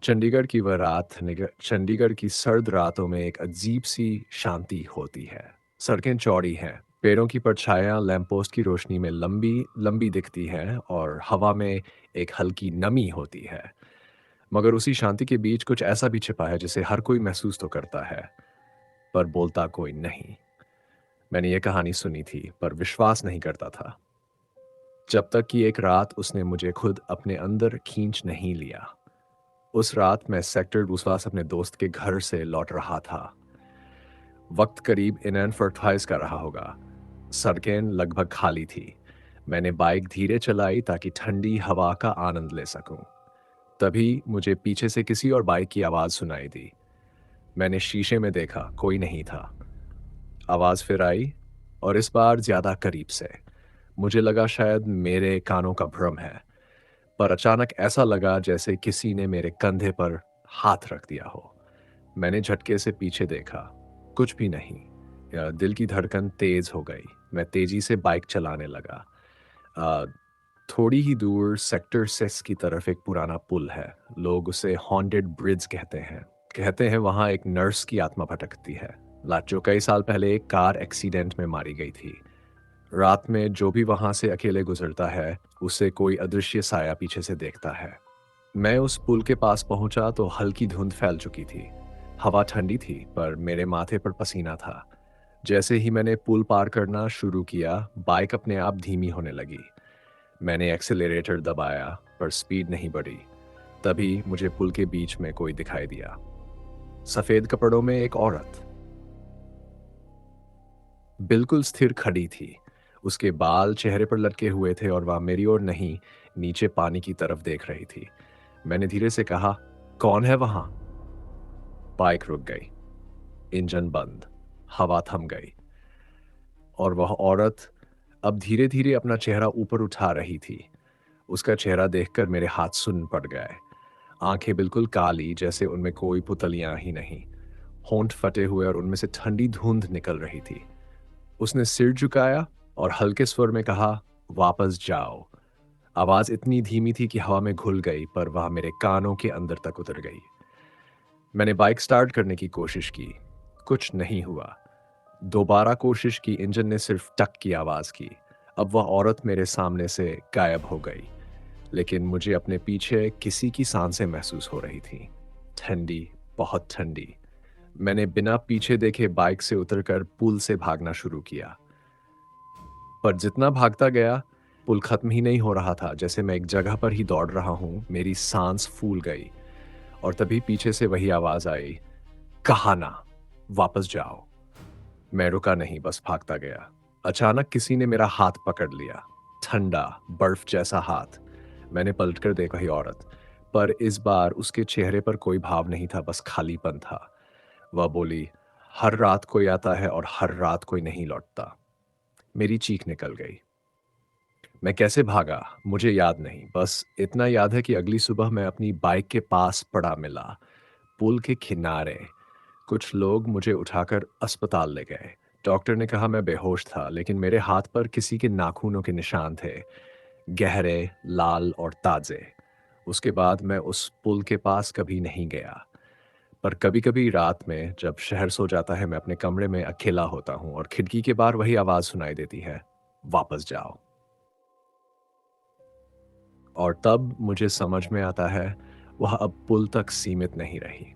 चंडीगढ़ की वह रात चंडीगढ़ की सर्द रातों में एक अजीब सी शांति होती है। सड़कें चौड़ी हैं, पेड़ों की परछाइयाँ लैंपपोस्ट की रोशनी में लंबी लंबी दिखती हैं और हवा में एक हल्की नमी होती है। मगर उसी शांति के बीच कुछ ऐसा भी छिपा है जिसे हर कोई महसूस तो करता है, पर बोलता कोई नहीं। मैंने ये कहानी सुनी थी, पर विश्वास नहीं करता था, जब तक कि एक रात उसने मुझे खुद अपने अंदर खींच नहीं लिया। उस रात मैं सेक्टर दूसरा से अपने दोस्त के घर से लौट रहा था। वक्त करीब इनएन फर्टाइज का रहा होगा। सड़कें लगभग खाली थी। मैंने बाइक धीरे चलाई ताकि ठंडी हवा का आनंद ले सकूं। तभी मुझे पीछे से किसी और बाइक की आवाज़ सुनाई दी। मैंने शीशे में देखा, कोई नहीं था। आवाज़ फिर आई, और इस बार ज़्यादा करीब से। मुझे लगा शायद मेरे कानों का भ्रम है, पर अचानक ऐसा लगा जैसे किसी ने मेरे कंधे पर हाथ रख दिया हो। मैंने झटके से पीछे देखा, कुछ भी नहीं। दिल की धड़कन तेज हो गई। मैं तेजी से बाइक चलाने लगा। अ, थोड़ी ही दूर सेक्टर 6 की तरफ एक पुराना पुल है। लोग उसे हॉन्टेड ब्रिज कहते हैं। कहते हैं वहां एक नर्स की आत्मा भटकती है, जो कई साल पहले एक कार एक्सीडेंट में मारी गई थी। रात में जो भी वहां से अकेले गुजरता है, उसे कोई अदृश्य साया पीछे से देखता है। मैं उस पुल के पास पहुंचा तो हल्की धुंध फैल चुकी थी। हवा ठंडी थी, पर मेरे माथे पर पसीना था। जैसे ही मैंने पुल पार करना शुरू किया, बाइक अपने आप धीमी होने लगी। मैंने एक्सेलरेटर दबाया, पर स्पीड नहीं बढ़ी। तभी मुझे पुल के बीच में कोई दिखाई दिया। सफेद कपड़ों में एक औरत बिल्कुल स्थिर खड़ी थी। उसके बाल चेहरे पर लटके हुए थे और वह मेरी ओर नहीं, नीचे पानी की तरफ देख रही थी। मैंने धीरे से कहा, कौन है वहां? बाइक रुक गई, इंजन बंद, हवा थम गई, और वह औरत अब धीरे धीरे अपना चेहरा ऊपर उठा रही थी। उसका चेहरा देखकर मेरे हाथ सुन्न पड़ गए। आंखें बिल्कुल काली, जैसे उनमें कोई पुतलियां ही नहीं। होंठ फटे हुए और उनमें से ठंडी धुंध निकल रही थी। उसने सिर झुकाया और हल्के स्वर में कहा, वापस जाओ। आवाज इतनी धीमी थी कि हवा में घुल गई, पर वह मेरे कानों के अंदर तक उतर गई। मैंने बाइक स्टार्ट करने की कोशिश की, कुछ नहीं हुआ। दोबारा कोशिश की, इंजन ने सिर्फ टक की आवाज की। अब वह औरत मेरे सामने से गायब हो गई, लेकिन मुझे अपने पीछे किसी की सांसें महसूस हो रही थी। ठंडी, बहुत ठंडी। मैंने बिना पीछे देखे बाइक से उतरकर पुल से भागना शुरू किया। पर जितना भागता गया, पुल खत्म ही नहीं हो रहा था। जैसे मैं एक जगह पर ही दौड़ रहा हूं, मेरी सांस फूल गई। और तभी पीछे से वही आवाज आई, कहा ना, वापस जाओ। मैं रुका नहीं, बस भागता गया। अचानक किसी ने मेरा हाथ पकड़ लिया, ठंडा, बर्फ जैसा हाथ। मैंने पलटकर देखा, ही औरत, पर इस बार उसके चेहरे पर कोई भाव नहीं था, बस खालीपन था। वह बोली, हर रात कोई आता है और हर रात कोई नहीं लौटता। मेरी चीख निकल गई। मैं कैसे भागा मुझे याद नहीं, बस इतना याद है कि अगली सुबह मैं अपनी बाइक के पास पड़ा मिला, पुल के किनारे। कुछ लोग मुझे उठाकर अस्पताल ले गए। डॉक्टर ने कहा मैं बेहोश था, लेकिन मेरे हाथ पर किसी के नाखूनों के निशान थे, गहरे, लाल और ताजे। उसके बाद मैं उस पुल के पास कभी नहीं गया। पर कभी-कभी रात में जब शहर सो जाता है, मैं अपने कमरे में अकेला होता हूँ और खिड़की के बाहर वही आवाज़ सुनाई देती है, वापस जाओ। और तब मुझे समझ में आता है, वह अब पुल तक सीमित नहीं रही।